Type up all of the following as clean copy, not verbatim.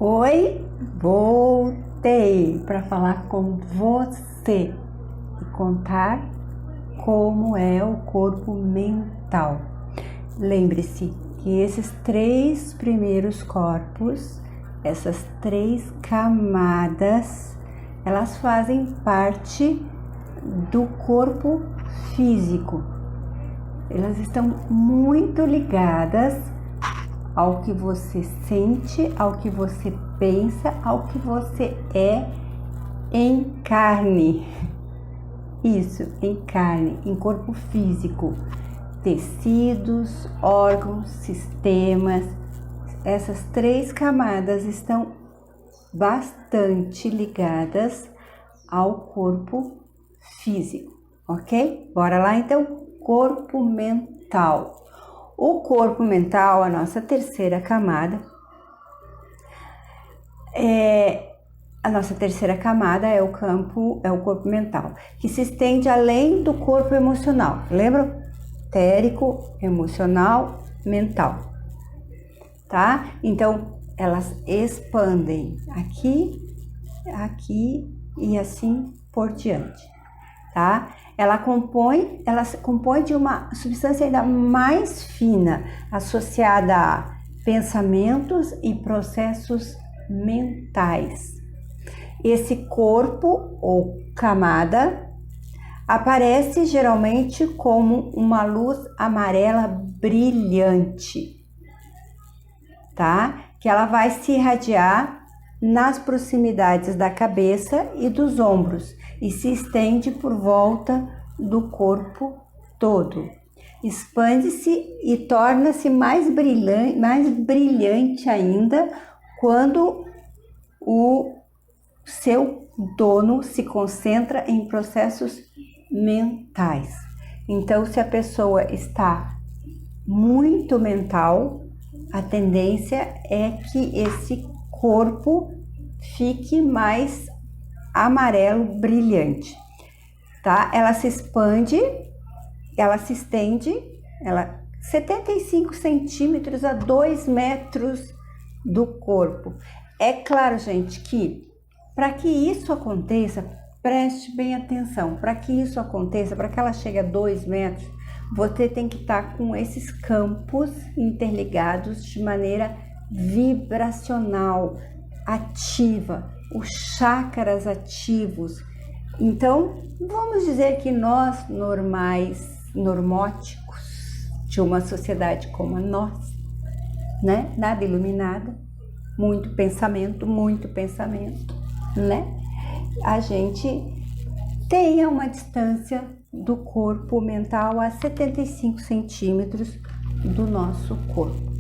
Oi, voltei para falar com você e contar como é o corpo mental. Lembre-se que esses 3 primeiros corpos, essas 3 camadas, elas fazem parte do corpo físico. Elas estão muito ligadas ao que você sente, ao que você pensa, ao que você é em carne. Isso, em carne, em corpo físico. Tecidos, órgãos, sistemas. Essas 3 camadas estão bastante ligadas ao corpo físico, ok? Bora lá então, corpo mental. O corpo mental, a nossa terceira camada, a nossa terceira camada é o corpo mental, que se estende além do corpo emocional. Lembra? Etérico, emocional, mental. Tá? Então, elas expandem aqui, aqui e assim por diante. Tá? Ela se compõe de uma substância ainda mais fina, associada a pensamentos e processos mentais. Esse corpo ou camada aparece geralmente como uma luz amarela brilhante, tá? Que ela vai se irradiar nas proximidades da cabeça e dos ombros e se estende por volta do corpo todo. Expande-se e torna-se mais brilhante ainda quando o seu dono se concentra em processos mentais. Então, se a pessoa está muito mental, a tendência é que esse corpo fique mais amarelo brilhante, tá? Ela se expande, ela se estende, 75 centímetros a 2 metros do corpo. É claro, gente, que para que isso aconteça, preste bem atenção, para que isso aconteça, para que ela chegue a 2 metros, você tem que estar com esses campos interligados de maneira vibracional, ativa, os chakras ativos. Então, vamos dizer que nós normóticos, de uma sociedade como a nossa, né? Nada iluminada, muito pensamento, né? A gente tenha uma distância do corpo mental a 75 centímetros do nosso corpo,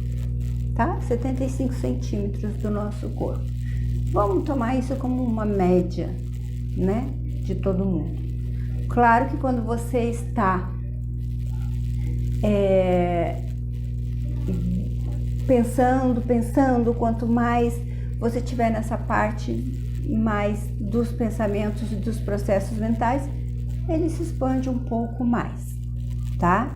tá? 75 centímetros do nosso corpo. Vamos tomar isso como uma média, né? De todo mundo. Claro que quando você está pensando, quanto mais você estiver nessa parte mais dos pensamentos e dos processos mentais, ele se expande um pouco mais, tá?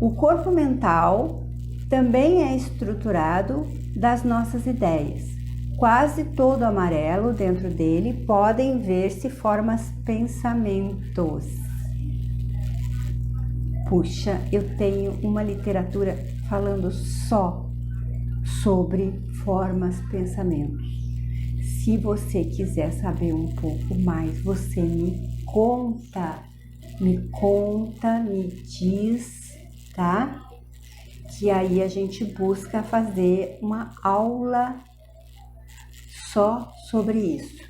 O corpo mental também é estruturado das nossas ideias. Quase todo amarelo dentro dele podem ver-se formas pensamentos. Puxa, eu tenho uma literatura falando só sobre formas pensamentos. Se você quiser saber um pouco mais, você me conta, me diz, tá? Que aí a gente busca fazer uma aula só sobre isso,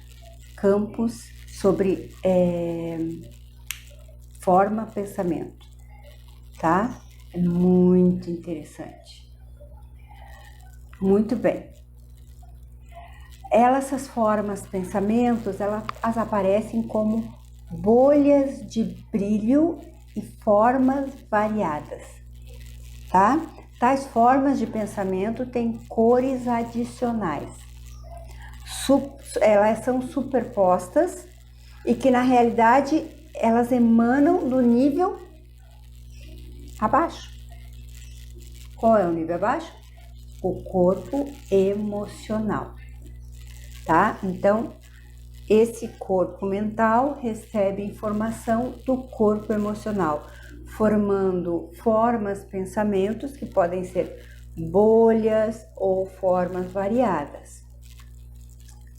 campos sobre forma pensamento, tá? É muito interessante. Muito bem. Essas formas pensamentos, elas aparecem como bolhas de brilho e formas variadas, tá? Tais formas de pensamento têm cores adicionais. Elas são superpostas e que na realidade elas emanam do nível abaixo. Qual é o nível abaixo? O corpo emocional. tá? Então, esse corpo mental recebe informação do corpo emocional, formando formas, pensamentos que podem ser bolhas ou formas variadas,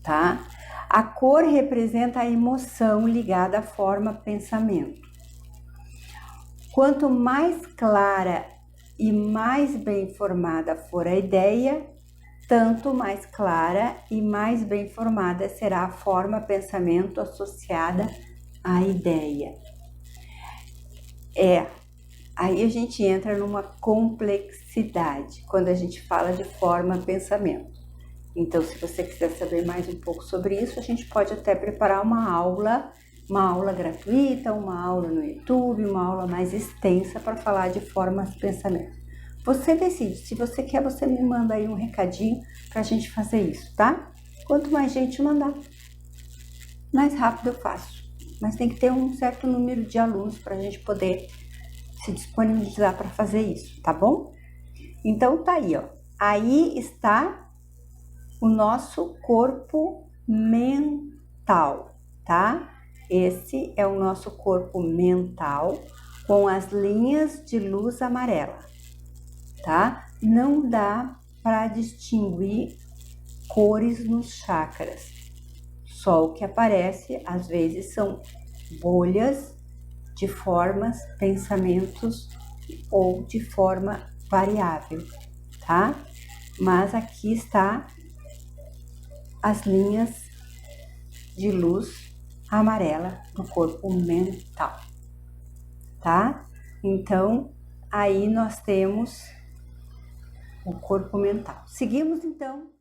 tá? A cor representa a emoção ligada à forma pensamento. Quanto mais clara e mais bem formada for a ideia, tanto mais clara e mais bem formada será a forma pensamento associada à ideia. Aí a gente entra numa complexidade quando a gente fala de forma pensamento. Então, se você quiser saber mais um pouco sobre isso, a gente pode até preparar uma aula gratuita, uma aula no YouTube, uma aula mais extensa para falar de formas pensamento. Você decide, se você quer, você me manda aí um recadinho para a gente fazer isso, tá? Quanto mais gente mandar, mais rápido eu faço. Mas tem que ter um certo número de alunos para a gente poder se disponibilizar para fazer isso, tá bom? Então tá aí, ó. Aí está o nosso corpo mental, tá? Esse é o nosso corpo mental com as linhas de luz amarela, tá? Não dá para distinguir cores nos chakras. Só o que aparece às vezes são bolhas de formas, pensamentos ou de forma variável, tá? Mas aqui está as linhas de luz amarela do corpo mental, tá? Então, aí nós temos o corpo mental. Seguimos então